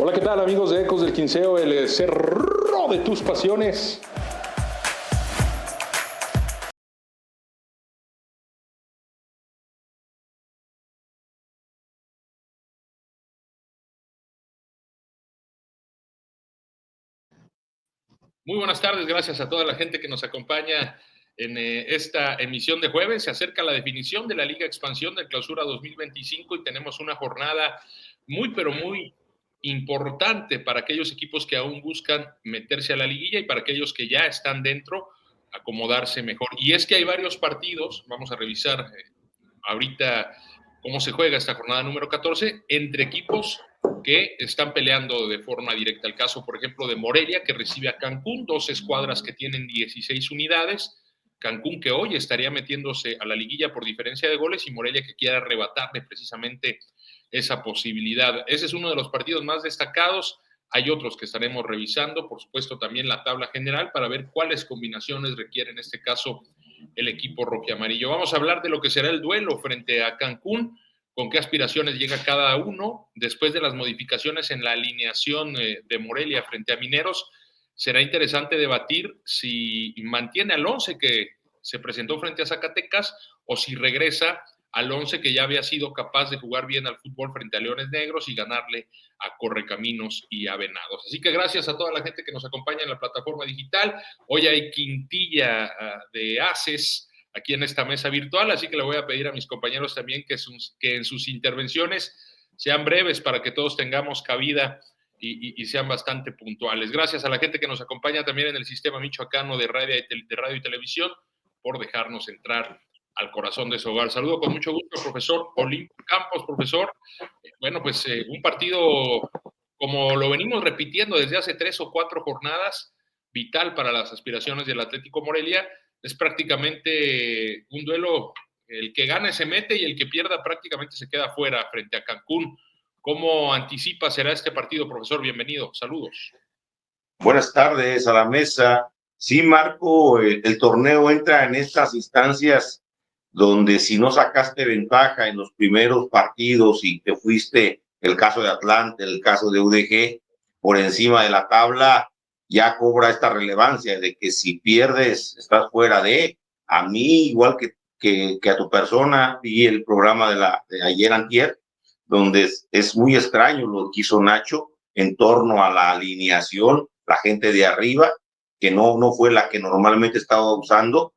Hola, ¿qué tal amigos de Ecos del Quinceo, el cerro de tus pasiones? Muy buenas tardes, gracias a toda la gente que nos acompaña en esta emisión de jueves. Se acerca la definición de la Liga Expansión de Clausura 2025 y tenemos una jornada muy, pero muy importante para aquellos equipos que aún buscan meterse a la liguilla y para aquellos que ya están dentro, acomodarse mejor. Y es que hay varios partidos, vamos a revisar ahorita cómo se juega esta jornada número 14, entre equipos que están peleando de forma directa. El caso, por ejemplo, de Morelia, que recibe a Cancún, dos escuadras que tienen 16 unidades. Cancún, que hoy estaría metiéndose a la liguilla por diferencia de goles, y Morelia, que quiere arrebatarle precisamente esa posibilidad. Ese es uno de los partidos más destacados. Hay otros que estaremos revisando, por supuesto, también la tabla general para ver cuáles combinaciones requiere en este caso el equipo rojiamarillo. Vamos a hablar de lo que será el duelo frente a Cancún, con qué aspiraciones llega cada uno después de las modificaciones en la alineación de Morelia frente a Mineros. Será interesante debatir si mantiene al 11 que se presentó frente a Zacatecas o si regresa al 11 que ya había sido capaz de jugar bien al fútbol frente a Leones Negros y ganarle a Correcaminos y a Venados. Así que gracias a toda la gente que nos acompaña en la plataforma digital. Hoy hay quintilla de ases aquí en esta mesa virtual, así que le voy a pedir a mis compañeros también que en sus intervenciones sean breves para que todos tengamos cabida y sean bastante puntuales. Gracias a la gente que nos acompaña también en el sistema michoacano de radio y televisión por dejarnos entrar al corazón de su hogar. Saludo con mucho gusto al profesor Olimpo Campos, profesor. Bueno, pues un partido, como lo venimos repitiendo desde hace 3 o 4 jornadas, vital para las aspiraciones del Atlético Morelia. Es prácticamente un duelo, el que gane se mete y el que pierda prácticamente se queda fuera frente a Cancún. ¿Cómo anticipa será este partido, profesor? Bienvenido, saludos. Buenas tardes a la mesa. Sí, Marco, el torneo entra en estas instancias donde si no sacaste ventaja en los primeros partidos y te fuiste, el caso de Atlante, el caso de UDG, por encima de la tabla, ya cobra esta relevancia de que si pierdes, estás fuera de. A mí, igual que a tu persona, vi el programa de ayer antier, donde es muy extraño lo que hizo Nacho en torno a la alineación, la gente de arriba, que no fue la que normalmente estaba usando.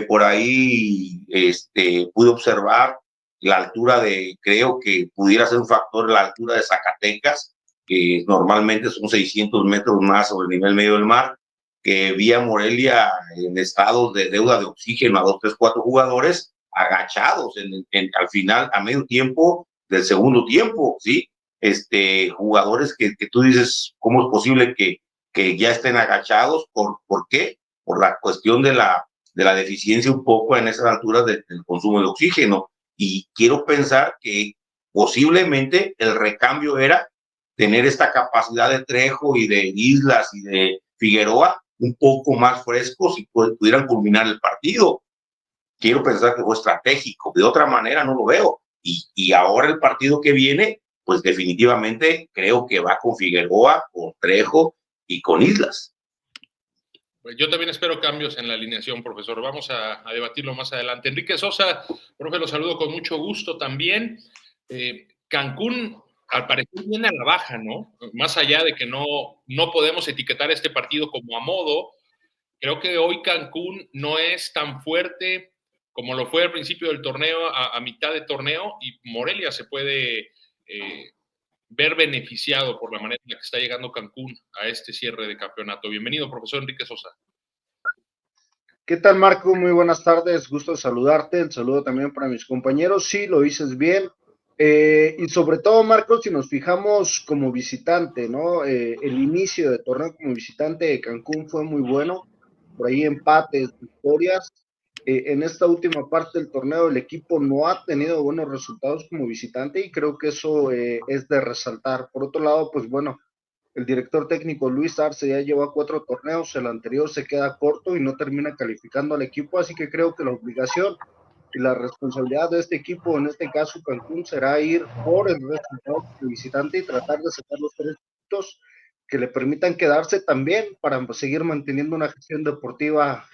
Por ahí pude observar la altura creo que pudiera ser un factor la altura de Zacatecas, que normalmente son 600 metros más sobre el nivel medio del mar, que vía Morelia en estado de deuda de oxígeno a 2, 3, 4 jugadores agachados al final, a medio tiempo del segundo tiempo, ¿sí? Jugadores que tú dices, ¿cómo es posible que ya estén agachados? ¿Por qué? Por la cuestión de la deficiencia un poco en esas alturas del consumo de oxígeno. Y quiero pensar que posiblemente el recambio era tener esta capacidad de Trejo y de Islas y de Figueroa un poco más frescos y pudieran culminar el partido. Quiero pensar que fue estratégico, de otra manera no lo veo. Y ahora el partido que viene, pues definitivamente creo que va con Figueroa, con Trejo y con Islas. Pues yo también espero cambios en la alineación, profesor. Vamos a debatirlo más adelante. Enrique Sosa, profe, lo saludo con mucho gusto también. Cancún, al parecer, viene a la baja, ¿no? Más allá de que no podemos etiquetar este partido como a modo, creo que hoy Cancún no es tan fuerte como lo fue al principio del torneo, a mitad de torneo, y Morelia se puede ver beneficiado por la manera en la que está llegando Cancún a este cierre de campeonato. Bienvenido, profesor Enrique Sosa. ¿Qué tal, Marco? Muy buenas tardes, gusto saludarte, el saludo también para mis compañeros, sí, lo dices bien, y sobre todo, Marco, si nos fijamos como visitante, ¿no? El inicio de torneo como visitante de Cancún fue muy bueno, por ahí empates, victorias, en esta última parte del torneo el equipo no ha tenido buenos resultados como visitante y creo que eso es de resaltar. Por otro lado, pues bueno, el director técnico Luis Arce ya lleva 4 torneos, el anterior se queda corto y no termina calificando al equipo, así que creo que la obligación y la responsabilidad de este equipo, en este caso Cancún, será ir por el resultado de visitante y tratar de sacar los 3 puntos que le permitan quedarse también para seguir manteniendo una gestión deportiva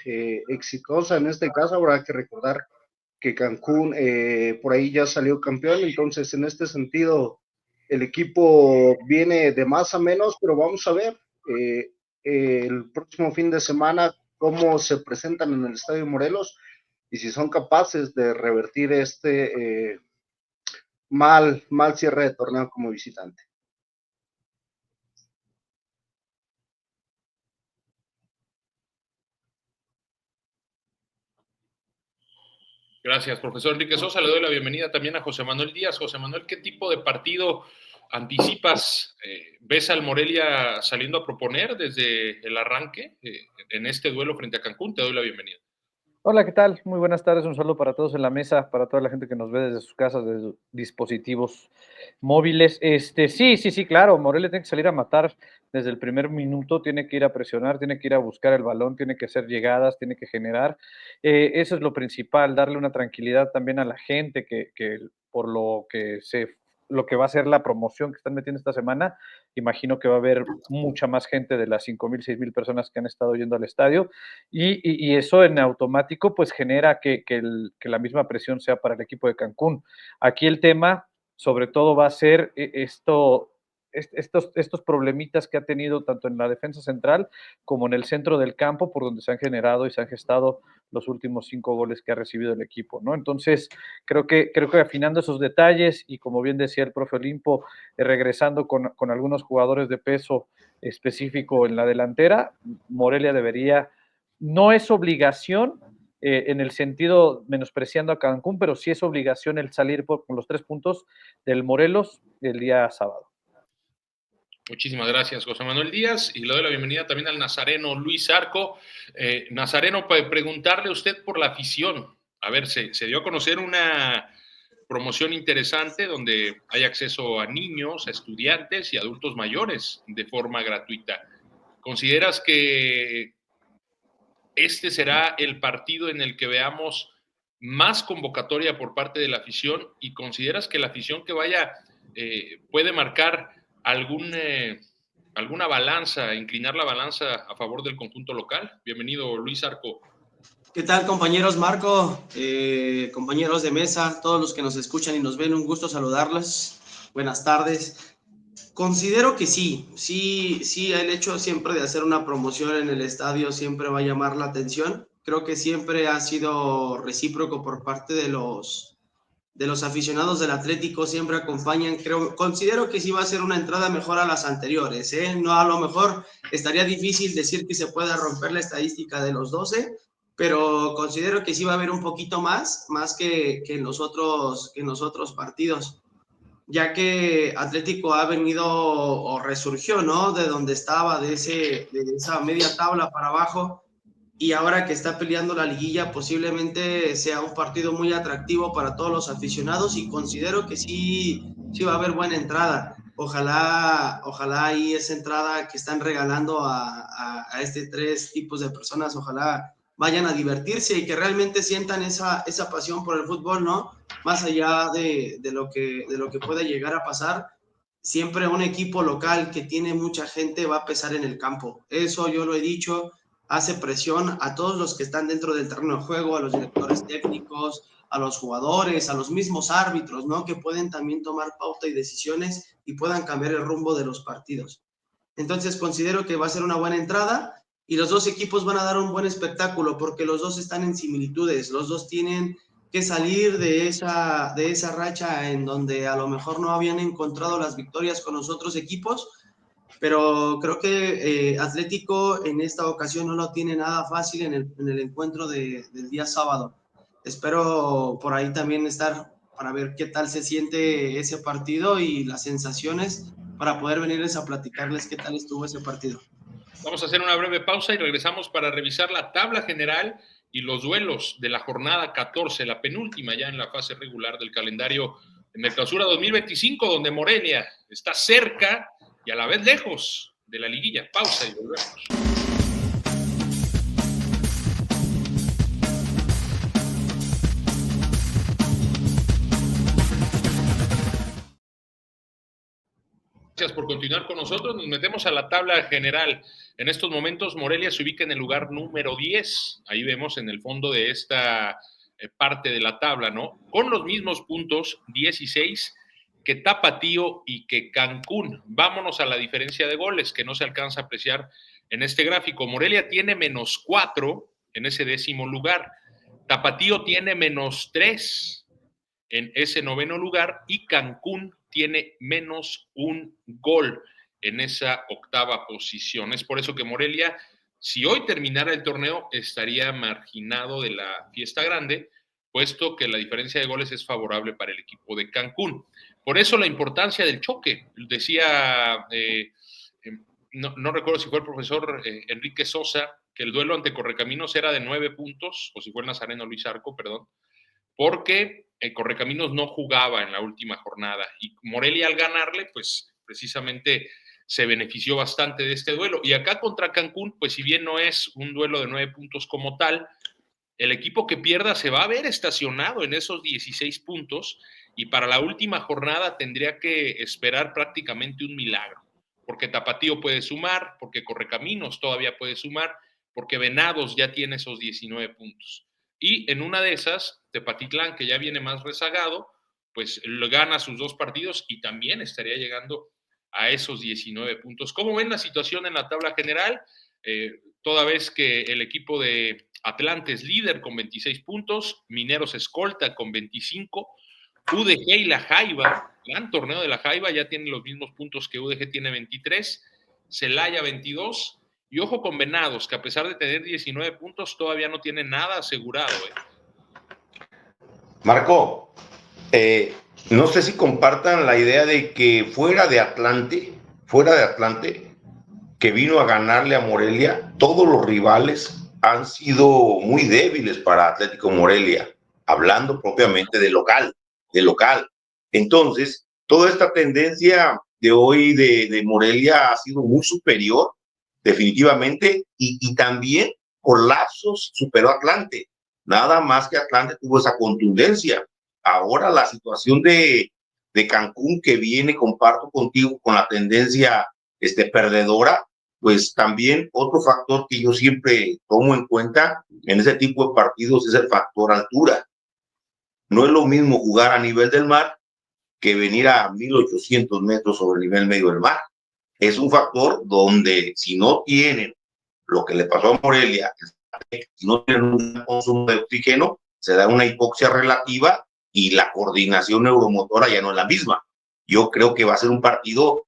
exitosa. En este caso habrá que recordar que Cancún por ahí ya salió campeón, entonces en este sentido el equipo viene de más a menos, pero vamos a ver el próximo fin de semana cómo se presentan en el Estadio Morelos y si son capaces de revertir este mal cierre de torneo como visitante. Gracias, profesor Enrique Sosa. Le doy la bienvenida también a José Manuel Díaz. José Manuel, ¿qué tipo de partido anticipas? ¿Ves al Morelia saliendo a proponer desde el arranque en este duelo frente a Cancún? Te doy la bienvenida. Hola, ¿qué tal? Muy buenas tardes. Un saludo para todos en la mesa, para toda la gente que nos ve desde sus casas, desde sus dispositivos móviles. Sí, claro. Morelia tiene que salir a matar desde el primer minuto, tiene que ir a presionar, tiene que ir a buscar el balón, tiene que hacer llegadas, tiene que generar. Eso es lo principal, darle una tranquilidad también a la gente que por lo que va a ser la promoción que están metiendo esta semana. Imagino que va a haber mucha más gente de las 5,000, 6,000 personas que han estado yendo al estadio y eso en automático pues genera que la misma presión sea para el equipo de Cancún. Aquí el tema sobre todo va a ser estos problemitas que ha tenido tanto en la defensa central como en el centro del campo, por donde se han generado y se han gestado los últimos 5 goles que ha recibido el equipo, ¿no? Entonces, creo que afinando esos detalles y como bien decía el profe Olimpo, regresando con algunos jugadores de peso específico en la delantera, Morelia debería, no es obligación, en el sentido menospreciando a Cancún, pero sí es obligación el salir con los 3 puntos del Morelos el día sábado. Muchísimas gracias, José Manuel Díaz, y le doy la bienvenida también al nazareno Luis Zarco. Nazareno, para preguntarle a usted por la afición. A ver, se dio a conocer una promoción interesante donde hay acceso a niños, a estudiantes y adultos mayores de forma gratuita. ¿Consideras que este será el partido en el que veamos más convocatoria por parte de la afición y consideras que la afición que vaya puede marcar alguna balanza, inclinar la balanza a favor del conjunto local? Bienvenido, Luis Zarco. ¿Qué tal, compañeros? Marco, compañeros de mesa, todos los que nos escuchan y nos ven, un gusto saludarles. Buenas tardes. Considero que sí, el hecho siempre de hacer una promoción en el estadio siempre va a llamar la atención. Creo que siempre ha sido recíproco por parte de los aficionados del Atlético, siempre acompañan. Considero que sí va a ser una entrada mejor a las anteriores, No, a lo mejor estaría difícil decir que se pueda romper la estadística de los 12, pero considero que sí va a haber un poquito más que en los otros partidos, ya que Atlético ha venido o resurgió, ¿no? De donde estaba, de esa media tabla para abajo, y ahora que está peleando la liguilla posiblemente sea un partido muy atractivo para todos los aficionados y considero que sí va a haber buena entrada. Ojalá ahí esa entrada que están regalando a 3 tipos de personas, ojalá vayan a divertirse y que realmente sientan esa pasión por el fútbol, ¿no? Más allá de lo que puede llegar a pasar, siempre un equipo local que tiene mucha gente va a pesar en el campo. Eso yo lo he dicho, hace presión a todos los que están dentro del terreno de juego, a los directores técnicos, a los jugadores, a los mismos árbitros, ¿no? Que pueden también tomar pauta y decisiones y puedan cambiar el rumbo de los partidos. Entonces considero que va a ser una buena entrada y los dos equipos van a dar un buen espectáculo porque los dos están en similitudes, los dos tienen que salir de esa racha en donde a lo mejor no habían encontrado las victorias con los otros equipos, pero creo que Atlético en esta ocasión no lo tiene nada fácil en el encuentro del día sábado. Espero por ahí también estar para ver qué tal se siente ese partido y las sensaciones para poder venirles a platicarles qué tal estuvo ese partido. Vamos a hacer una breve pausa y regresamos para revisar la tabla general y los duelos de la jornada 14, la penúltima ya en la fase regular del calendario en el Clausura 2025, donde Morelia está cerca y a la vez lejos de la liguilla. Pausa y volvemos. Gracias por continuar con nosotros. Nos metemos a la tabla general. En estos momentos, Morelia se ubica en el lugar número 10. Ahí vemos en el fondo de esta parte de la tabla, ¿no? Con los mismos puntos, 16, que Tapatío y que Cancún. Vámonos a la diferencia de goles, que no se alcanza a apreciar en este gráfico. Morelia tiene -4 en ese 10º lugar. Tapatío tiene -3 en ese 9º lugar y Cancún tiene -1 gol en esa 8ª posición. Es por eso que Morelia, si hoy terminara el torneo, estaría marginado de la fiesta grande, puesto que la diferencia de goles es favorable para el equipo de Cancún. Por eso la importancia del choque. Decía, no recuerdo si fue el profesor Enrique Sosa, que el duelo ante Correcaminos era de 9 puntos, o si fue el Nazareno Luis Arco, perdón, porque Correcaminos no jugaba en la última jornada y Morelia al ganarle, pues precisamente se benefició bastante de este duelo. Y acá contra Cancún, pues si bien no es un duelo de 9 puntos como tal, el equipo que pierda se va a ver estacionado en esos 16 puntos y para la última jornada tendría que esperar prácticamente un milagro, porque Tapatío puede sumar, porque Correcaminos todavía puede sumar, porque Venados ya tiene esos 19 puntos. Y en una de esas, Tepatitlán, que ya viene más rezagado, pues gana sus 2 partidos y también estaría llegando a esos 19 puntos. ¿Cómo ven la situación en la tabla general? Toda vez que el equipo de Atlante es líder con 26 puntos, Mineros escolta con 25, UDG y La Jaiba, gran torneo de La Jaiba, ya tienen los mismos puntos que UDG tiene 23, Celaya 22, y ojo con Venados, que a pesar de tener 19 puntos, todavía no tiene nada asegurado. Marco, no sé si compartan la idea de que fuera de Atlante, que vino a ganarle a Morelia, todos los rivales han sido muy débiles para Atlético Morelia, hablando propiamente de local. Entonces, toda esta tendencia de hoy de Morelia ha sido muy superior, definitivamente, y también por lapsos superó a Atlante. Nada más que Atlante tuvo esa contundencia. Ahora la situación de Cancún, que viene, comparto contigo, con la tendencia perdedora, pues también otro factor que yo siempre tomo en cuenta en ese tipo de partidos es el factor altura. No es lo mismo jugar a nivel del mar que venir a 1800 metros sobre el nivel medio del mar. Es un factor donde si no tienen lo que le pasó a Morelia, si no tienen un consumo de oxígeno, se da una hipoxia relativa y la coordinación neuromotora ya no es la misma. Yo creo que va a ser un partido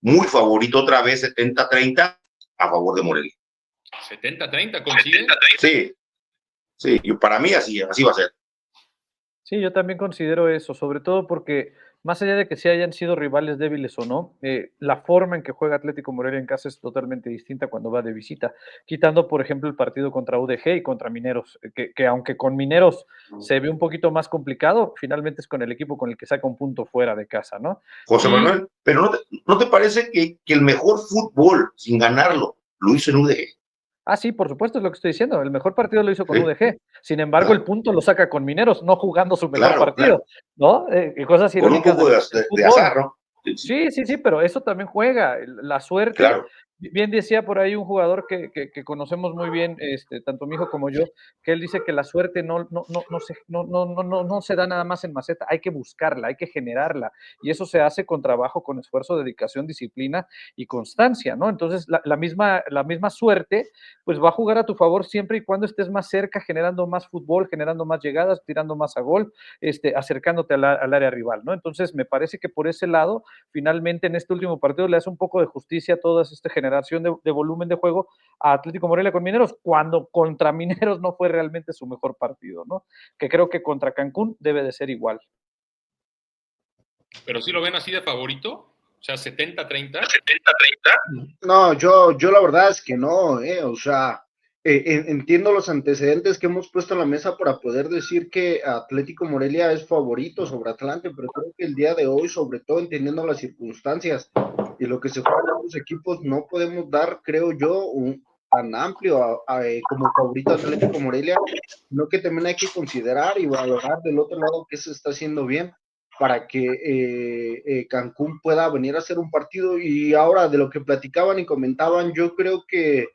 muy favorito otra vez, 70-30 a favor de Morelia. 70-30, ¿coinciden? Sí, para mí así va a ser. Sí, yo también considero eso, sobre todo porque más allá de que sí hayan sido rivales débiles o no, la forma en que juega Atlético Morelia en casa es totalmente distinta cuando va de visita, quitando, por ejemplo, el partido contra UDG y contra Mineros, que aunque con Mineros se ve un poquito más complicado, finalmente es con el equipo con el que saca un punto fuera de casa, ¿no? José Manuel, pero ¿no te parece que el mejor fútbol, sin ganarlo, lo hizo en UDG? Ah, sí, por supuesto, es lo que estoy diciendo. El mejor partido lo hizo con UDG. Sin embargo, el punto lo saca con Mineros, no jugando su mejor partido, ¿no? Cosas irónicas. Con un poco de azar, ¿no? Sí, pero eso también juega. La suerte. Claro. Bien decía por ahí un jugador que conocemos muy bien, tanto mi hijo como yo, que él dice que la suerte no se da nada más en maceta, hay que buscarla, hay que generarla, y eso se hace con trabajo, con esfuerzo, dedicación, disciplina y constancia, ¿no? Entonces, la misma suerte, pues va a jugar a tu favor siempre y cuando estés más cerca, generando más fútbol, generando más llegadas, tirando más a gol, acercándote al área rival, ¿no? Entonces, me parece que por ese lado, finalmente en este último partido le hace un poco de justicia a todas estas generación de volumen de juego a Atlético Morelia con Mineros, cuando contra Mineros no fue realmente su mejor partido, ¿no? Que creo que contra Cancún debe de ser igual. ¿Pero sí lo ven así de favorito? O sea, 70-30. No, yo la verdad es que no, o sea, entiendo los antecedentes que hemos puesto en la mesa para poder decir que Atlético Morelia es favorito sobre Atlante, pero creo que el día de hoy, sobre todo entendiendo las circunstancias y lo que se juegan los equipos, no podemos dar, creo yo, un tan amplio como favorito a Atlético Morelia, sino que también hay que considerar y valorar del otro lado qué se está haciendo bien. para que Cancún pueda venir a hacer un partido. Y ahora, de lo que platicaban y comentaban, yo creo que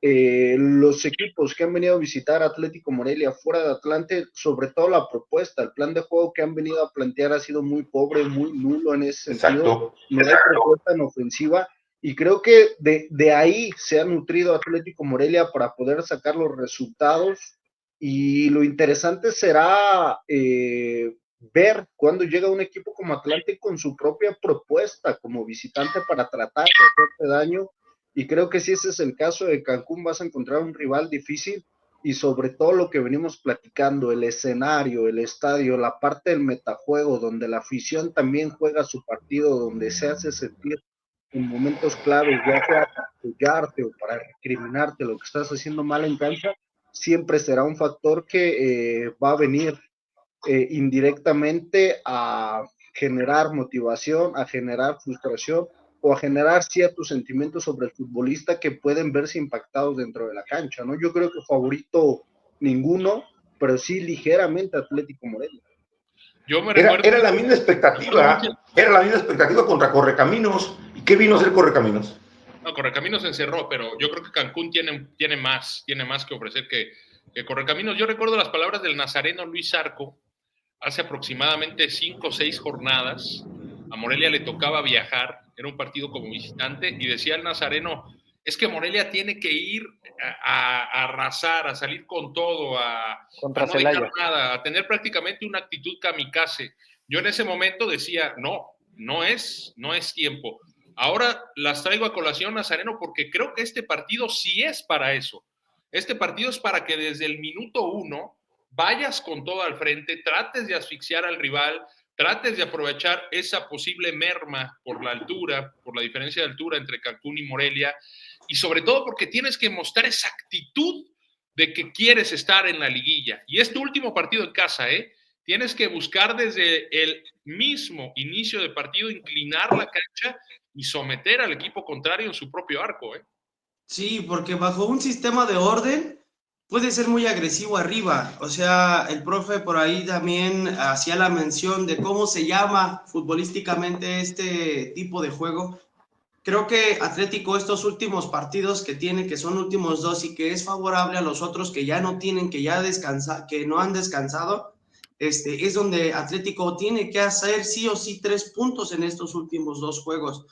los equipos que han venido a visitar Atlético Morelia fuera de Atlante, sobre todo la propuesta, el plan de juego que han venido a plantear ha sido muy pobre, muy nulo en ese sentido. Exacto. No hay propuesta en ofensiva, y creo que de ahí se ha nutrido Atlético Morelia para poder sacar los resultados. Y lo interesante será ver cuándo llega un equipo como Atlante con su propia propuesta como visitante para tratar de hacerte daño. Y creo que si ese es el caso de Cancún, vas a encontrar un rival difícil, y sobre todo lo que venimos platicando, el escenario, el estadio, la parte del metajuego, donde la afición también juega su partido, donde se hace sentir en momentos claves, ya sea para apoyarte o para recriminarte lo que estás haciendo mal en cancha, siempre será un factor que va a venir indirectamente a generar motivación, a generar frustración o a generar ciertos sentimientos sobre el futbolista que pueden verse impactados dentro de la cancha, ¿no? Yo creo que favorito ninguno, pero sí ligeramente Atlético Morelia. Yo me Era, recuerdo... era la misma expectativa contra Correcaminos. ¿Y qué vino a hacer Correcaminos? No, Correcaminos se encerró, pero yo creo que Cancún tiene más que ofrecer que Correcaminos. Yo recuerdo las palabras del nazareno Luis Zarco hace aproximadamente 5 o 6 jornadas. A Morelia le tocaba viajar, era un partido como visitante, y decía el nazareno, es que Morelia tiene que ir a arrasar, a salir con todo, a no dejar nada, a tener prácticamente una actitud kamikaze. Yo en ese momento decía, no es tiempo. Ahora las traigo a colación, Nazareno, porque creo que este partido sí es para eso. Este partido es para que desde el minuto 1 vayas con todo al frente, trates de asfixiar al rival, trates de aprovechar esa posible merma por la altura, por la diferencia de altura entre Cancún y Morelia, y sobre todo porque tienes que mostrar esa actitud de que quieres estar en la liguilla. Y este último partido en casa, tienes que buscar desde el mismo inicio de partido inclinar la cancha y someter al equipo contrario en su propio arco. Sí, porque bajo un sistema de orden puede ser muy agresivo arriba. O sea, el profe por ahí también hacía la mención de cómo se llama futbolísticamente este tipo de juego. Creo que Atlético estos últimos partidos que tiene, que son últimos 2 y que es favorable a los otros que ya no tienen, que no han descansado, es donde Atlético tiene que hacer sí o sí 3 puntos en estos últimos 2 juegos.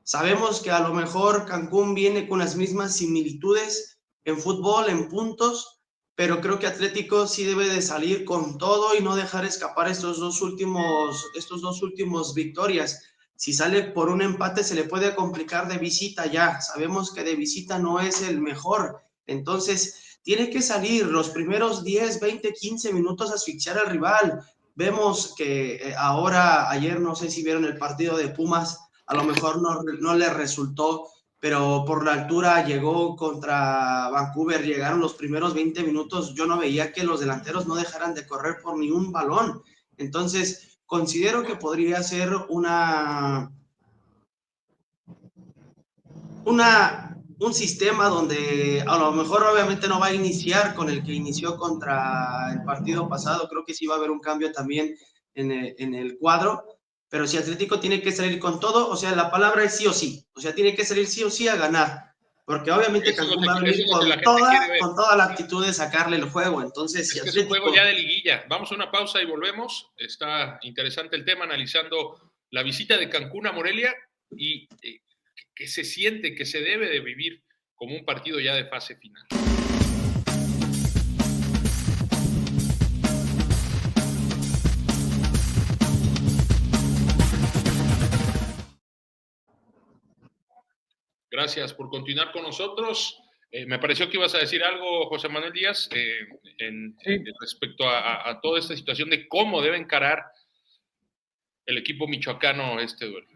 Sabemos que a lo mejor Cancún viene con las mismas similitudes en fútbol, en puntos, pero creo que Atlético sí debe de salir con todo y no dejar escapar estos dos últimos victorias. Si sale por un empate se le puede complicar de visita ya. Sabemos que de visita no es el mejor. Entonces, tiene que salir los primeros 10, 20, 15 minutos a asfixiar al rival. Vemos que ayer no sé si vieron el partido de Pumas, a lo mejor no le resultó, pero por la altura llegó contra Vancouver, llegaron los primeros 20 minutos, yo no veía que los delanteros no dejaran de correr por ni un balón. Entonces, considero que podría ser un sistema donde a lo mejor obviamente no va a iniciar con el que inició contra el partido pasado, creo que sí va a haber un cambio también en el cuadro, pero si Atlético tiene que salir con todo, o sea, la palabra es sí o sí, o sea, tiene que salir sí o sí a ganar, porque obviamente Cancún va a venir con toda la actitud de sacarle el juego, entonces si Atlético... Es un juego ya de liguilla. Vamos a una pausa y volvemos. Está interesante el tema, analizando la visita de Cancún a Morelia y que se siente, que se debe de vivir como un partido ya de fase final. Gracias por continuar con nosotros. Me pareció que ibas a decir algo, José Manuel Díaz, respecto a toda esta situación de cómo debe encarar el equipo michoacano este duelo.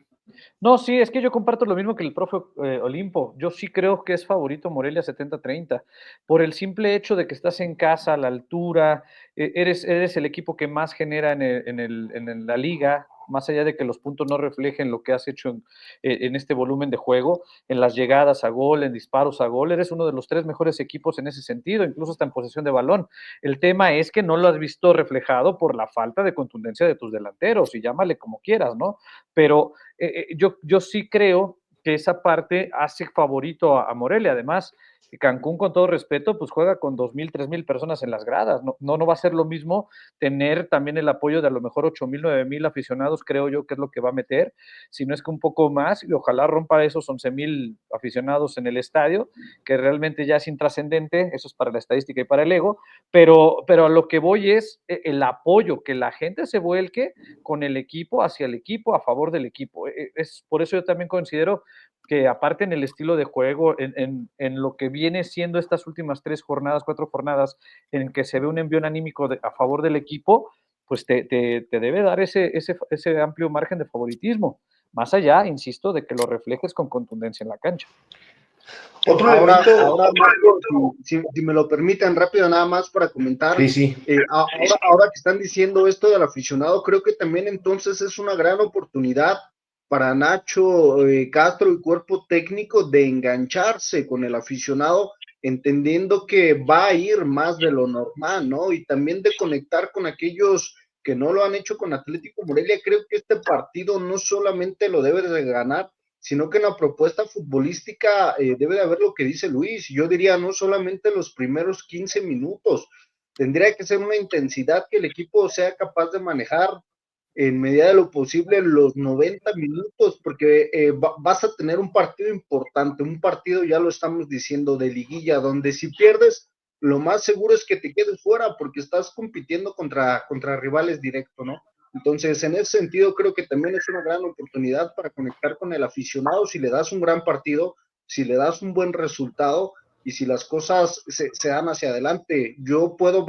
No, sí, es que yo comparto lo mismo que el profe Olimpo. Yo sí creo que es favorito Morelia 70-30, por el simple hecho de que estás en casa, a la altura, eres el equipo que más genera en la liga, más allá de que los puntos no reflejen lo que has hecho en este volumen de juego, en las llegadas a gol, en disparos a gol, eres uno de los 3 mejores equipos en ese sentido, incluso hasta en posesión de balón. El tema es que no lo has visto reflejado por la falta de contundencia de tus delanteros, y llámale como quieras, ¿no? Pero yo sí creo que esa parte hace favorito a Morelia. Además, Cancún, con todo respeto, pues juega con 2,000, 3,000 personas en las gradas. No va a ser lo mismo tener también el apoyo de a lo mejor 8,000, 9,000 aficionados, creo yo que es lo que va a meter, si no es que un poco más, y ojalá rompa esos 11,000 aficionados en el estadio, que realmente ya es intrascendente, eso es para la estadística y para el ego, pero a lo que voy es el apoyo, que la gente se vuelque con el equipo, hacia el equipo, a favor del equipo. Es por eso yo también considero que aparte en el estilo de juego, en lo que viene siendo estas últimas 3 jornadas, 4 jornadas, en que se ve un envío anímico a favor del equipo, pues te debe dar ese amplio margen de favoritismo. Más allá, insisto, de que lo reflejes con contundencia en la cancha. Ahora Marco, si me lo permiten rápido nada más para comentar. Sí. Ahora que están diciendo esto del aficionado, creo que también entonces es una gran oportunidad para Nacho Castro y cuerpo técnico de engancharse con el aficionado, entendiendo que va a ir más de lo normal, ¿no? Y también de conectar con aquellos que no lo han hecho con Atlético Morelia. Creo que este partido no solamente lo debe de ganar, sino que en la propuesta futbolística debe de haber lo que dice Luis. Yo diría no solamente los primeros 15 minutos, tendría que ser una intensidad que el equipo sea capaz de manejar en medida de lo posible los 90 minutos, porque vas a tener un partido importante, un partido, ya lo estamos diciendo, de liguilla, donde si pierdes, lo más seguro es que te quedes fuera, porque estás compitiendo contra rivales directos, ¿no? Entonces, en ese sentido, creo que también es una gran oportunidad para conectar con el aficionado si le das un gran partido, si le das un buen resultado y si las cosas se dan hacia adelante. Yo puedo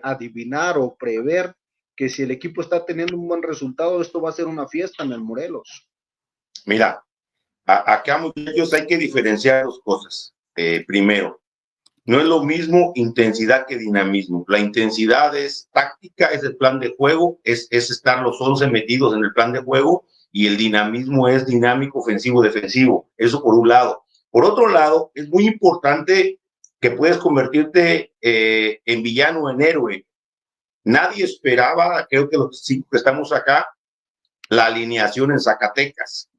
adivinar o prever que si el equipo está teniendo un buen resultado, esto va a ser una fiesta en el Morelos. Mira, acá, muchachos, hay que diferenciar dos cosas. Primero, no es lo mismo intensidad que dinamismo. La intensidad es táctica, es el plan de juego, es estar los 11 metidos en el plan de juego, y el dinamismo es dinámico, ofensivo, defensivo. Eso por un lado. Por otro lado, es muy importante que puedes convertirte en villano o en héroe. Nadie esperaba, creo que los 5 que estamos acá, la alineación en Zacatecas.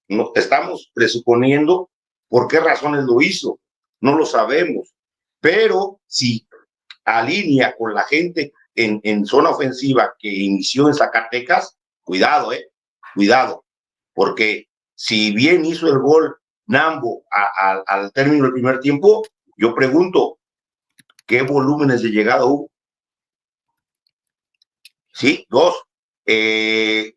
No, estamos presuponiendo por qué razones lo hizo. No lo sabemos. Pero si alinea con la gente en zona ofensiva que inició en Zacatecas, cuidado, cuidado. Porque si bien hizo el gol Nambo al término del primer tiempo, yo pregunto, ¿qué volúmenes de llegada hubo? Sí, 2. ¿Qué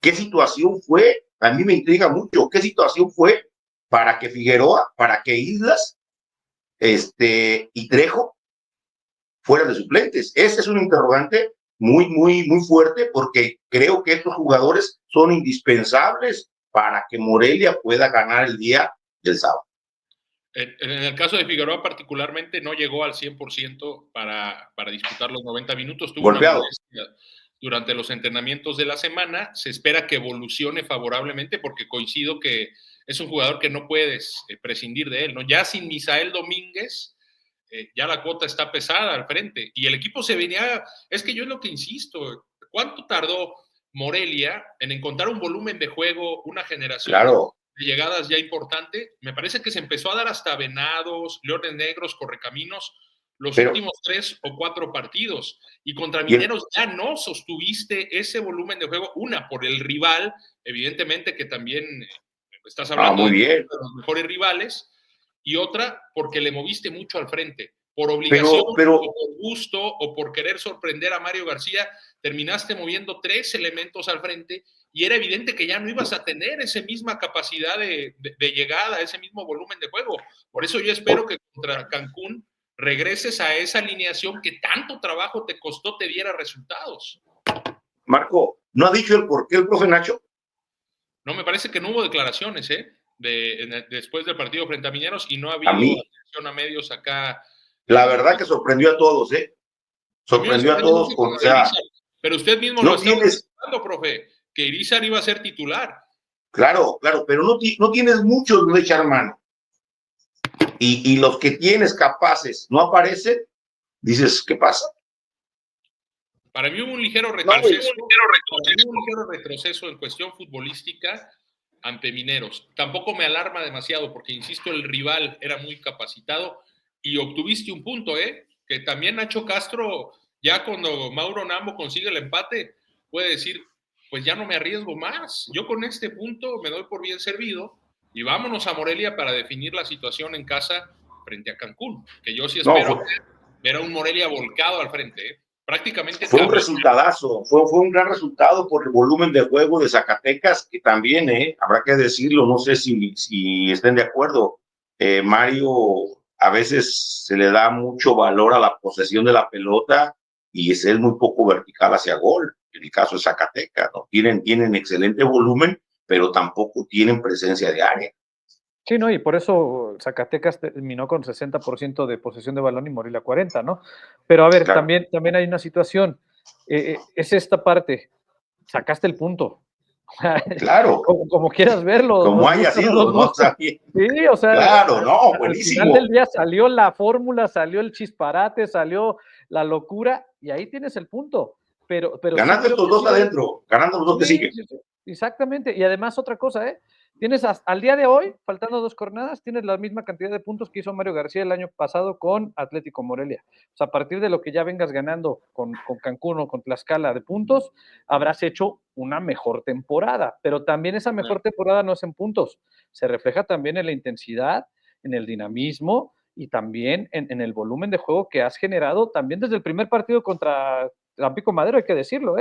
situación fue? A mí me intriga mucho. ¿Qué situación fue para que Figueroa, para que Islas y Trejo fueran de suplentes? Ese es un interrogante muy, muy, muy fuerte, porque creo que estos jugadores son indispensables para que Morelia pueda ganar el día del sábado. En el caso de Figueroa particularmente no llegó al 100% para disputar los 90 minutos. Tuvo golpeado. Una molestia durante los entrenamientos de la semana. Se espera que evolucione favorablemente, porque coincido que es un jugador que no puedes prescindir de él, ¿no? Ya sin Misael Domínguez, ya la cuota está pesada al frente. Y el equipo se venía... Es que yo es lo que insisto. ¿Cuánto tardó Morelia en encontrar un volumen de juego, una generación... Claro. De llegadas ya importante? Me parece que se empezó a dar hasta Venados, Leones Negros, Correcaminos, los últimos 3 o 4 partidos. Y contra Mineros ya no sostuviste ese volumen de juego. Una, por el rival, evidentemente, que también estás hablando muy bien. de los mejores rivales. Y otra, porque le moviste mucho al frente. Por obligación, o por gusto, o por querer sorprender a Mario García, terminaste moviendo 3 elementos al frente, y era evidente que ya no ibas a tener esa misma capacidad de llegada, ese mismo volumen de juego. Por eso yo espero que contra Cancún regreses a esa alineación que tanto trabajo te costó, te diera resultados. Marco, ¿no ha dicho el por qué el profe Nacho? No, me parece que no hubo declaraciones, después del partido frente a Mineros, y no ha habido atención a medios acá. La verdad que sorprendió a todos, Sorprendió a todos. Pero usted mismo no lo está tienes, hablando, profe, que Irizar iba a ser titular. Claro, pero no tienes muchos de echar mano. Y los que tienes capaces no aparecen, dices, ¿qué pasa? Para mí hubo un ligero retroceso en cuestión futbolística ante Mineros. Tampoco me alarma demasiado porque, insisto, el rival era muy capacitado y obtuviste un punto, que también Nacho Castro, ya cuando Mauro Nambo consigue el empate, puede decir, pues ya no me arriesgo más. Yo con este punto me doy por bien servido y vámonos a Morelia para definir la situación en casa frente a Cancún, que yo sí espero ver a un Morelia volcado al frente, prácticamente fue un resultadazo, fue un gran resultado por el volumen de juego de Zacatecas, que también, habrá que decirlo, no sé si estén de acuerdo, Mario, a veces se le da mucho valor a la posesión de la pelota y es muy poco vertical hacia gol, en el caso de Zacatecas, ¿no? Tienen excelente volumen, pero tampoco tienen presencia de área. Sí, ¿no? Y por eso Zacatecas terminó con 60% de posesión de balón y Morelia 40%, ¿no? Pero a ver, Claro. también hay una situación. Es esta parte. Sacaste el punto. Claro. Como quieras verlo. Como haya sido, ¿no? Sí, o sea, claro, no, al buenísimo. final del día salió la fórmula, salió el chisparate, salió la locura, y ahí tienes el punto. Pero ganando sí estos dos adentro, ganando los dos que siguen. Sí, exactamente. Y además otra cosa, tienes al día de hoy, faltando 2 jornadas, tienes la misma cantidad de puntos que hizo Mario García el año pasado con Atlético Morelia. O sea, a partir de lo que ya vengas ganando con Cancún o con Tlaxcala de puntos, habrás hecho una mejor temporada. Pero también esa mejor temporada no es en puntos, se refleja también en la intensidad, en el dinamismo y también en el volumen de juego que has generado también desde el primer partido contra Tampico Madero, hay que decirlo,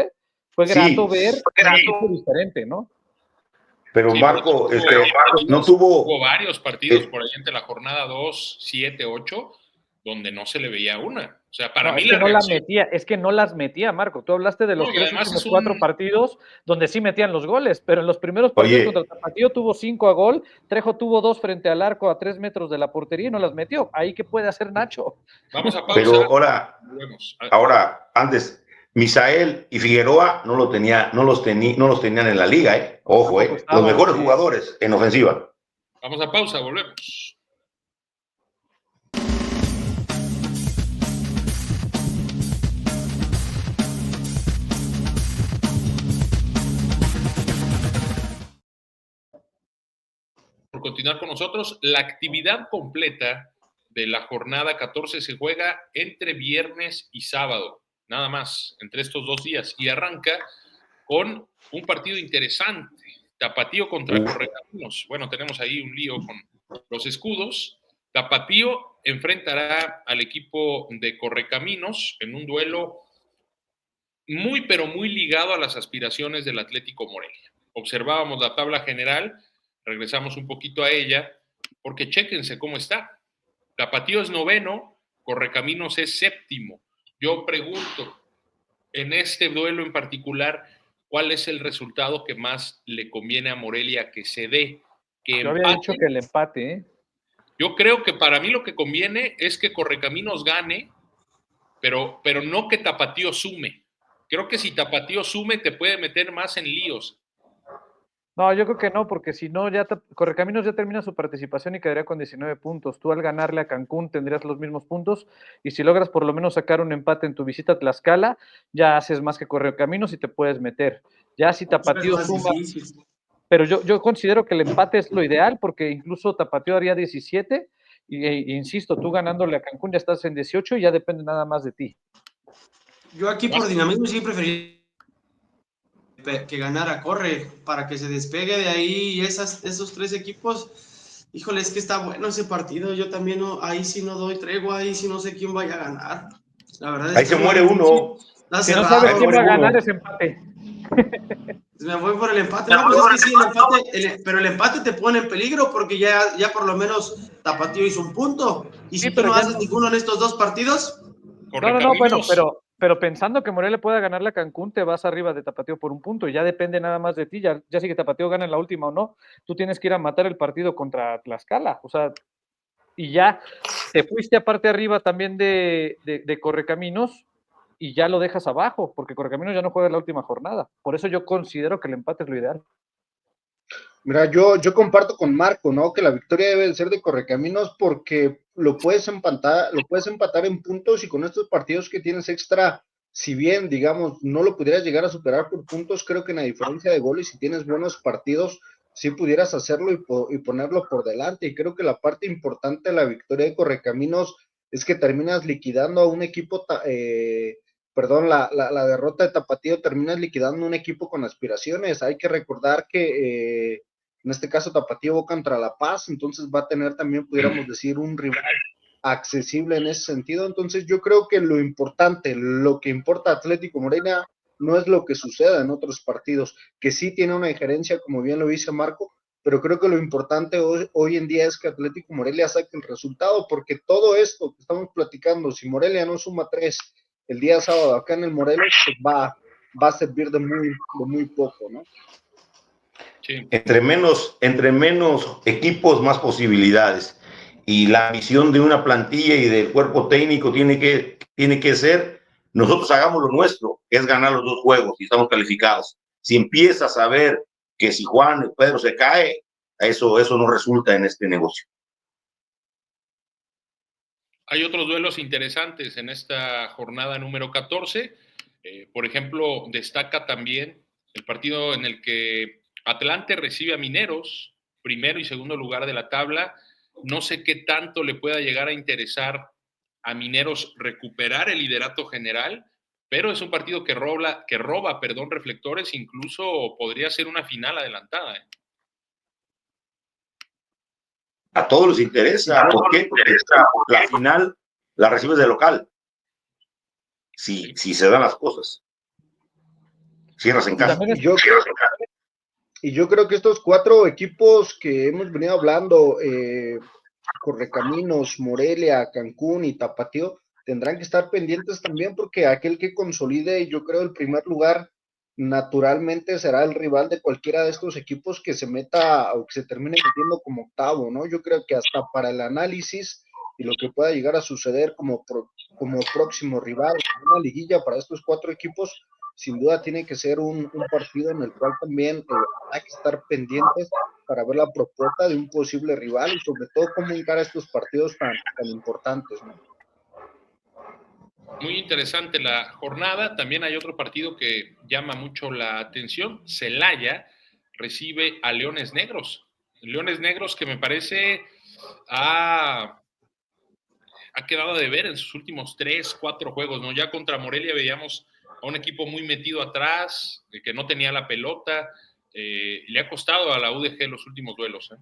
Fue grato ver un equipo diferente, ¿no? Pero sí, Marco, no tuvo varios partidos por ahí entre la jornada 2, 7, 8, donde no se le veía una. O sea, para mí es que no las metía, es que no las metía, Marco. Tú hablaste de los 3 últimos 4 partidos donde sí metían los goles, pero en los primeros partidos contra Tapatío tuvo 5 a gol, Trejo tuvo 2 frente al arco a 3 metros de la portería y no las metió. Ahí, ¿qué puede hacer Nacho? Vamos a pausa. Pero ahora, antes, Misael y Figueroa no los tenían en la liga, Ojo, los mejores jugadores en ofensiva. Vamos a pausa, volvemos. Por continuar con nosotros, la actividad completa de la jornada 14 se juega entre viernes y sábado, nada más, entre estos 2 días, y arranca con un partido interesante, Tapatío contra Correcaminos. Bueno, tenemos ahí un lío con los escudos. Tapatío enfrentará al equipo de Correcaminos en un duelo muy, pero muy ligado a las aspiraciones del Atlético Morelia. Observábamos la tabla general, regresamos un poquito a ella, porque chéquense cómo está. Tapatío es 9º, Correcaminos es 7º. Yo pregunto, en este duelo en particular, ¿cuál es el resultado que más le conviene a Morelia que se dé? Yo había dicho que el empate, Yo creo que para mí lo que conviene es que Correcaminos gane, pero no que Tapatío sume. Creo que si Tapatío sume te puede meter más en líos. No, yo creo que no, porque si no, ya Correcaminos ya termina su participación y quedaría con 19 puntos. Tú al ganarle a Cancún tendrías los mismos puntos y si logras por lo menos sacar un empate en tu visita a Tlaxcala, ya haces más que Correcaminos y te puedes meter. Ya si Tapatío suma... Pero yo considero que el empate es lo ideal porque incluso Tapatío haría 17 y insisto, tú ganándole a Cancún ya estás en 18 y ya depende nada más de ti. Yo aquí por dinamismo sí preferiría que ganara Corre para que se despegue de ahí y esos 3 equipos. Híjole, es que está bueno ese partido. Yo también ahí sí no doy tregua, ahí sí no sé quién vaya a ganar. La verdad es ahí se muere uno. Si no sabes quién va a ganar, es empate. Me voy por el empate. No, pues es que sí, el empate, pero el empate te pone en peligro porque ya por lo menos Tapatío hizo un punto. Y si tú no haces ninguno en estos 2 partidos. No, bueno, pero pensando que Morelia pueda ganarle a Cancún, te vas arriba de Tapatío por un punto y ya depende nada más de ti. Ya si que Tapatío gana en la última o no, tú tienes que ir a matar el partido contra Tlaxcala. O sea, y ya te fuiste aparte arriba también de Correcaminos y ya lo dejas abajo, porque Correcaminos ya no juega la última jornada. Por eso yo considero que el empate es lo ideal. Mira, yo comparto con Marco, ¿no? Que la victoria debe de ser de Correcaminos porque lo puedes empatar en puntos y con estos partidos que tienes extra, si bien, digamos, no lo pudieras llegar a superar por puntos, creo que en la diferencia de goles, si tienes buenos partidos, sí pudieras hacerlo y ponerlo por delante. Y creo que la parte importante de la victoria de Correcaminos es que terminas liquidando a un equipo, la derrota de Tapatío terminas liquidando un equipo con aspiraciones. Hay que recordar que en este caso Tapatío va contra La Paz, entonces va a tener también, pudiéramos decir, un rival accesible en ese sentido. Entonces yo creo que lo que importa a Atlético Morelia no es lo que suceda en otros partidos, que sí tiene una injerencia, como bien lo dice Marco, pero creo que lo importante hoy en día es que Atlético Morelia saque el resultado, porque todo esto que estamos platicando, si Morelia no suma 3 el día sábado acá en el Morelos, pues va a servir de muy poco, ¿no? Sí. Entre menos equipos, más posibilidades. Y la misión de una plantilla y del cuerpo técnico tiene que ser, nosotros hagamos lo nuestro, que es ganar los 2 juegos y estamos calificados. Si empiezas a ver que si Juan o Pedro se cae, eso no resulta en este negocio. Hay otros duelos interesantes en esta jornada número 14. Por ejemplo, destaca también el partido en el que Atlante recibe a Mineros, primero y segundo lugar de la tabla. No sé qué tanto le pueda llegar a interesar a Mineros recuperar el liderato general, pero es un partido que roba reflectores, incluso podría ser una final adelantada. A todos les interesa. ¿Por qué? Porque la final la recibes de local. Si se dan las cosas. Cierras en casa. Y yo creo que estos 4 equipos que hemos venido hablando, Correcaminos, Morelia, Cancún y Tapatío, tendrán que estar pendientes también porque aquel que consolide, yo creo, el primer lugar, naturalmente será el rival de cualquiera de estos equipos que se meta o que se termine metiendo como octavo, ¿no? Yo creo que hasta para el análisis y lo que pueda llegar a suceder como próximo rival, una liguilla para estos 4 equipos, sin duda tiene que ser un partido en el cual también hay que estar pendientes para ver la propuesta de un posible rival y sobre todo cómo encara estos partidos tan importantes, ¿no? Muy interesante la jornada. También hay otro partido que llama mucho la atención. Celaya recibe a Leones Negros. Leones Negros que me parece ha quedado de ver en sus últimos 3-4 juegos, ¿no? Ya contra Morelia veíamos a un equipo muy metido atrás, que no tenía la pelota. Le ha costado a la UDG los últimos duelos, ¿eh?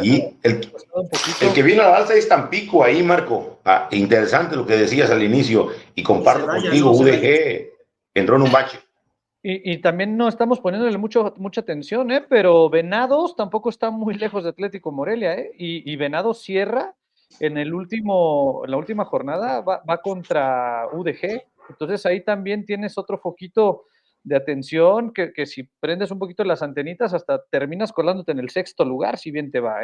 Sí, el que viene a la alza es Tampico ahí, Marco. Interesante lo que decías al inicio y comparto contigo, UDG entró en un bache. Y también no estamos poniéndole mucha atención, pero Venados tampoco está muy lejos de Atlético Morelia, y Venados cierra en la última jornada, va contra UDG, entonces ahí también tienes otro foquito de atención que si prendes un poquito las antenitas hasta terminas colándote en el 6º lugar, si bien te va,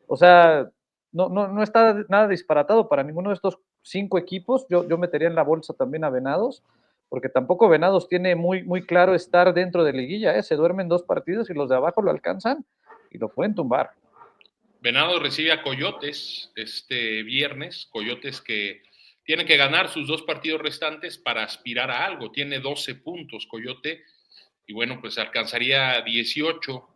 o sea, no está nada disparatado para ninguno de estos 5 equipos. Yo metería en la bolsa también a Venados, porque tampoco Venados tiene muy claro estar dentro de liguilla, se duermen 2 partidos y los de abajo lo alcanzan y lo pueden tumbar. Venados recibe a Coyotes este viernes, Coyotes que tiene que ganar sus 2 partidos restantes para aspirar a algo, tiene 12 puntos Coyote, y bueno, pues alcanzaría 18,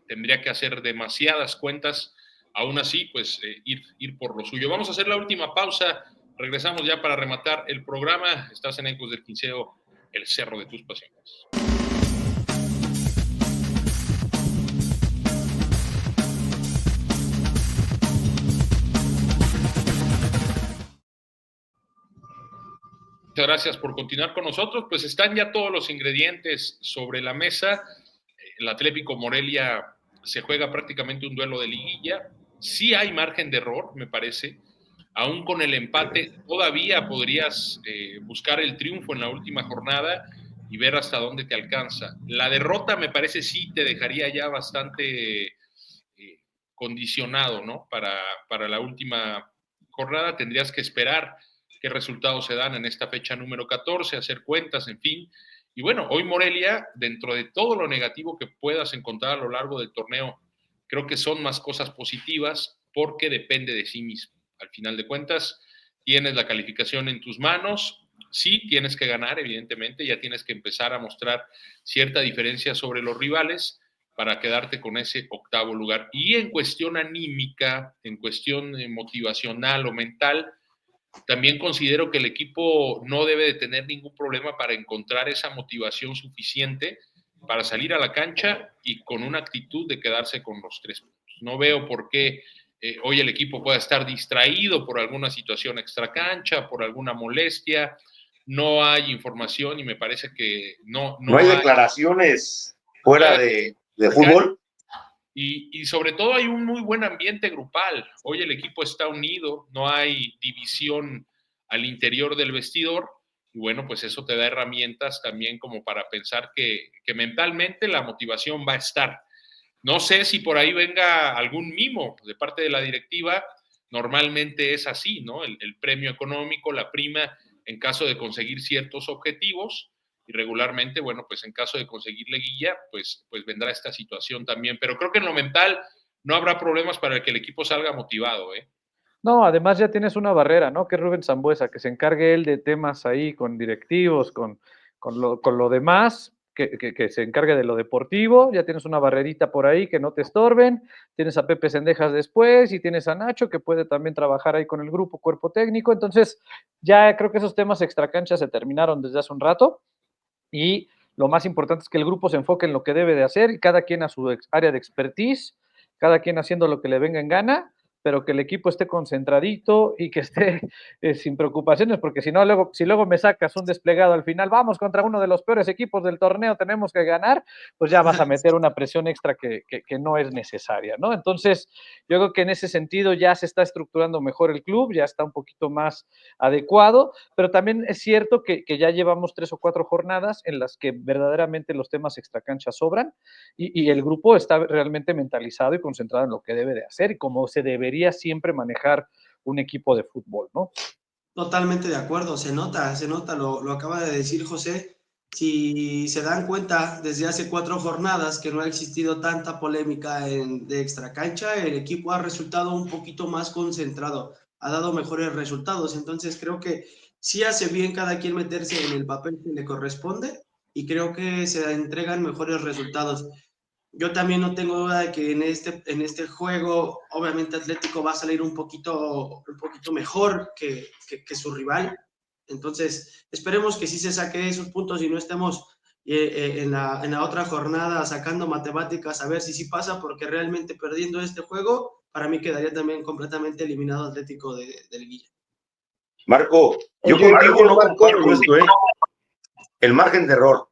tendría que hacer demasiadas cuentas, aún así, pues ir por lo suyo. Vamos a hacer la última pausa, regresamos ya para rematar el programa. Estás en Ecos del Quinceo, el cerro de tus pasiones. Muchas gracias por continuar con nosotros. Pues están ya todos los ingredientes sobre la mesa. El Atlético Morelia se juega prácticamente un duelo de liguilla. Sí hay margen de error, me parece. Aún con el empate, todavía podrías buscar el triunfo en la última jornada y ver hasta dónde te alcanza. La derrota, me parece, sí te dejaría ya bastante condicionado, ¿no? Para la última jornada tendrías que esperar qué resultados se dan en esta fecha número 14, hacer cuentas, en fin. Y bueno, hoy Morelia, dentro de todo lo negativo que puedas encontrar a lo largo del torneo, creo que son más cosas positivas porque depende de sí mismo. Al final de cuentas, tienes la calificación en tus manos, sí tienes que ganar, evidentemente, ya tienes que empezar a mostrar cierta diferencia sobre los rivales para quedarte con ese octavo lugar. Y en cuestión anímica, en cuestión motivacional o mental, también considero que el equipo no debe de tener ningún problema para encontrar esa motivación suficiente para salir a la cancha y con una actitud de quedarse con los 3 puntos. No veo por qué hoy el equipo pueda estar distraído por alguna situación extracancha, por alguna molestia. No hay información y me parece que no hay declaraciones fuera de fútbol. Y sobre todo hay un muy buen ambiente grupal. Hoy el equipo está unido, no hay división al interior del vestidor. Y bueno, pues eso te da herramientas también como para pensar que mentalmente la motivación va a estar. No sé si por ahí venga algún mimo de parte de la directiva. Normalmente es así, ¿no? El premio económico, la prima en caso de conseguir ciertos objetivos. Y regularmente, bueno, pues en caso de conseguir liguilla, pues vendrá esta situación también. Pero creo que en lo mental no habrá problemas para que el equipo salga motivado, ¿eh? No, además ya tienes una barrera, ¿no? Que es Rubén Sambuesa, que se encargue él de temas ahí con directivos, con lo demás, que se encargue de lo deportivo. Ya tienes una barrerita por ahí que no te estorben. Tienes a Pepe Sendejas después y tienes a Nacho, que puede también trabajar ahí con el grupo, cuerpo técnico. Entonces, ya creo que esos temas extracancha se terminaron desde hace un rato. Y lo más importante es que el grupo se enfoque en lo que debe de hacer y cada quien a su área de expertise, cada quien haciendo lo que le venga en gana, pero que el equipo esté concentradito y que esté sin preocupaciones, porque si no, si luego me sacas un desplegado al final, vamos contra uno de los peores equipos del torneo, tenemos que ganar, pues ya vas a meter una presión extra que no es necesaria, ¿no? Entonces, yo creo que en ese sentido ya se está estructurando mejor el club, ya está un poquito más adecuado, pero también es cierto que ya llevamos 3 o 4 jornadas en las que verdaderamente los temas extracancha sobran y el grupo está realmente mentalizado y concentrado en lo que debe de hacer y cómo se debería siempre manejar un equipo de fútbol, ¿no? Totalmente de acuerdo, se nota, lo acaba de decir José. Si se dan cuenta, desde hace 4 jornadas que no ha existido tanta polémica de extracancha, el equipo ha resultado un poquito más concentrado, ha dado mejores resultados. Entonces creo que sí hace bien cada quien meterse en el papel que le corresponde y creo que se entregan mejores resultados. Yo también no tengo duda de que en este juego, obviamente Atlético va a salir un poquito mejor que su rival. Entonces, esperemos que sí se saque esos puntos y no estemos en la otra jornada sacando matemáticas a ver si sí pasa, porque realmente perdiendo este juego, para mí quedaría también completamente eliminado Atlético de Liguilla. Marco, yo Oye, contigo no Marco, comparto esto, ¿eh? El margen de error.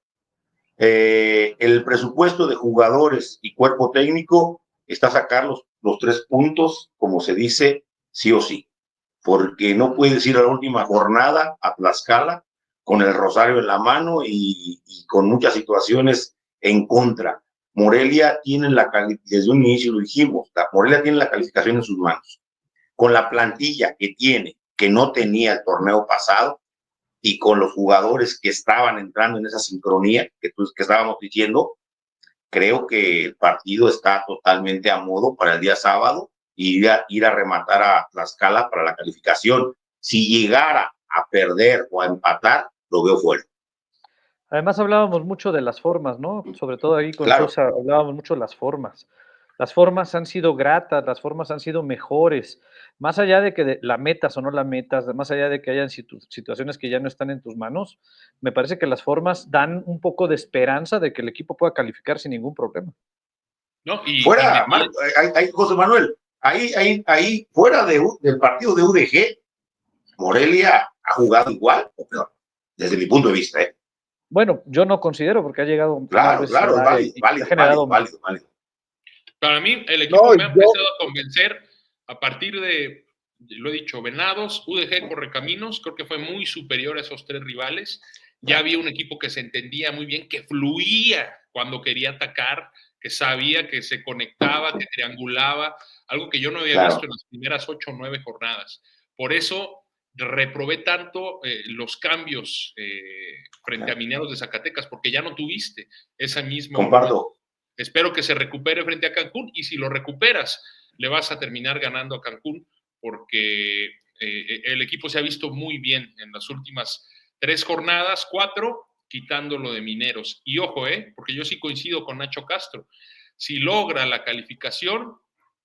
El presupuesto de jugadores y cuerpo técnico está a sacar los 3 puntos, como se dice, sí o sí, porque no puedes ir a la última jornada a Tlaxcala con el rosario en la mano y con muchas situaciones en contra. Morelia tiene la calificación, desde un inicio lo dijimos, Morelia tiene la calificación en sus manos. Con la plantilla que tiene, que no tenía el torneo pasado, y con los jugadores que estaban entrando en esa sincronía que estábamos diciendo, creo que el partido está totalmente a modo para el día sábado y ir a rematar a Tlaxcala para la calificación. Si llegara a perder o a empatar, lo veo fuera. Además hablábamos mucho de las formas, ¿no? Sobre todo ahí con Claro. Sosa hablábamos mucho de las formas. Las formas han sido gratas, las formas han sido mejores. Más allá de que la metas o no la metas, más allá de que hayan situaciones que ya no están en tus manos, me parece que las formas dan un poco de esperanza de que el equipo pueda calificar sin ningún problema. No, fuera, José Manuel, ahí fuera del partido de UDG, Morelia ha jugado igual o peor, desde mi punto de vista, ¿eh? Bueno, yo no considero porque ha llegado más veces Claro, al área y ha generado válido. Para mí, el equipo me ha empezado a convencer a partir de, lo he dicho, Venados, UDG, Correcaminos, creo que fue muy superior a esos 3 rivales. Ya había un equipo que se entendía muy bien, que fluía cuando quería atacar, que sabía que se conectaba, que triangulaba, algo que yo no había visto en las primeras 8 o 9 jornadas. Por eso reprobé tanto los cambios frente a Mineros de Zacatecas, porque ya no tuviste esa misma. Comparto. Espero que se recupere frente a Cancún, y si lo recuperas, le vas a terminar ganando a Cancún, porque el equipo se ha visto muy bien en las últimas 3 jornadas, 4, quitándolo de Mineros. Y ojo, porque yo sí coincido con Nacho Castro. Si logra la calificación,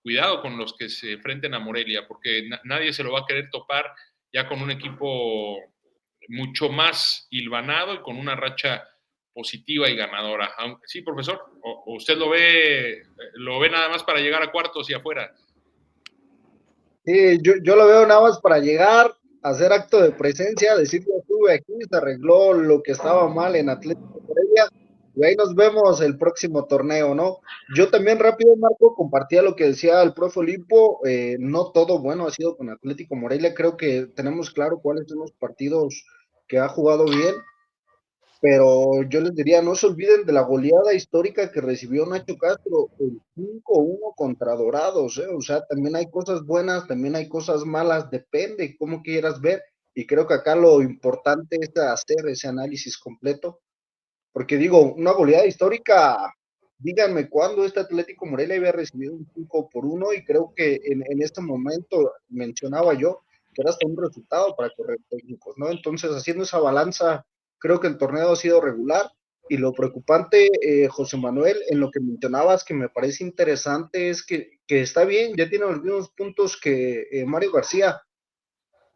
cuidado con los que se enfrenten a Morelia, porque nadie se lo va a querer topar ya con un equipo mucho más hilvanado y con una racha positiva y ganadora. Sí, profesor, o usted lo ve nada más para llegar a cuartos y afuera. Sí, yo lo veo nada más para llegar, hacer acto de presencia, decir que estuve aquí, se arregló lo que estaba mal en Atlético Morelia, y ahí nos vemos el próximo torneo, ¿no? Yo también rápido, Marco, compartía lo que decía el profe Olimpo, no todo bueno ha sido con Atlético Morelia, creo que tenemos claro cuáles son los partidos que ha jugado bien, pero yo les diría, no se olviden de la goleada histórica que recibió Nacho Castro, el 5-1 contra Dorados, o sea, también hay cosas buenas, también hay cosas malas, depende cómo quieras ver, y creo que acá lo importante es hacer ese análisis completo, porque digo, una goleada histórica, díganme cuándo este Atlético Morelia había recibido un 5-1, y creo que en este momento mencionaba yo que era hasta un resultado para correr técnicos, ¿no? Entonces, haciendo esa balanza, creo que el torneo ha sido regular, y lo preocupante, José Manuel, en lo que mencionabas, que me parece interesante, es que está bien, ya tiene los mismos puntos que Mario García.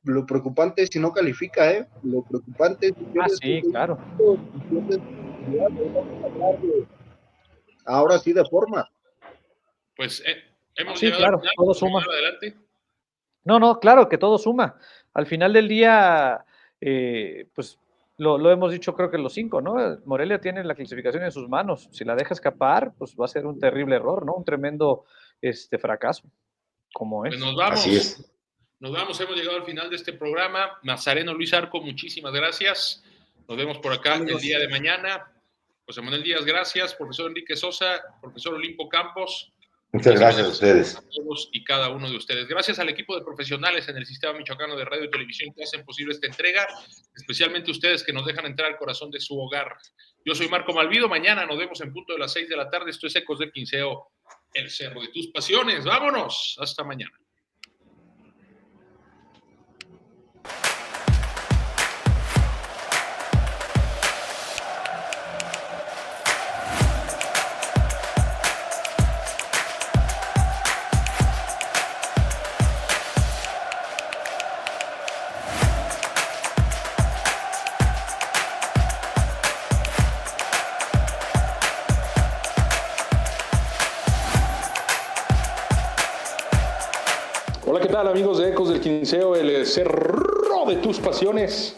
Lo preocupante es si no califica, lo preocupante es si pierdes Sí, claro. Ahora sí de forma. Pues hemos Sí, llegado claro, al final. todo suma. Adelante. No, claro que todo suma. Al final del día, pues lo hemos dicho creo que los 5, ¿no? Morelia tiene la clasificación en sus manos. Si la deja escapar, pues va a ser un terrible error, ¿no? Un tremendo fracaso, como es. Pues nos vamos. Así es. Nos vamos, hemos llegado al final de este programa. Nazareno Luis Arco, muchísimas gracias. Nos vemos por acá el día de mañana. José Manuel Díaz, gracias. Profesor Enrique Sosa, profesor Olimpo Campos. Muchas gracias a ustedes. A todos y cada uno de ustedes. Gracias al equipo de profesionales en el Sistema Michoacano de Radio y Televisión que hacen posible esta entrega, especialmente ustedes que nos dejan entrar al corazón de su hogar. Yo soy Marco Malvido. Mañana nos vemos en punto de las 6 de la tarde. Esto es Ecos del Quinceo, el cerro de tus pasiones. Vámonos. Hasta mañana. Hola, ¿qué tal amigos de Ecos del Quinceo, el cerro de tus pasiones?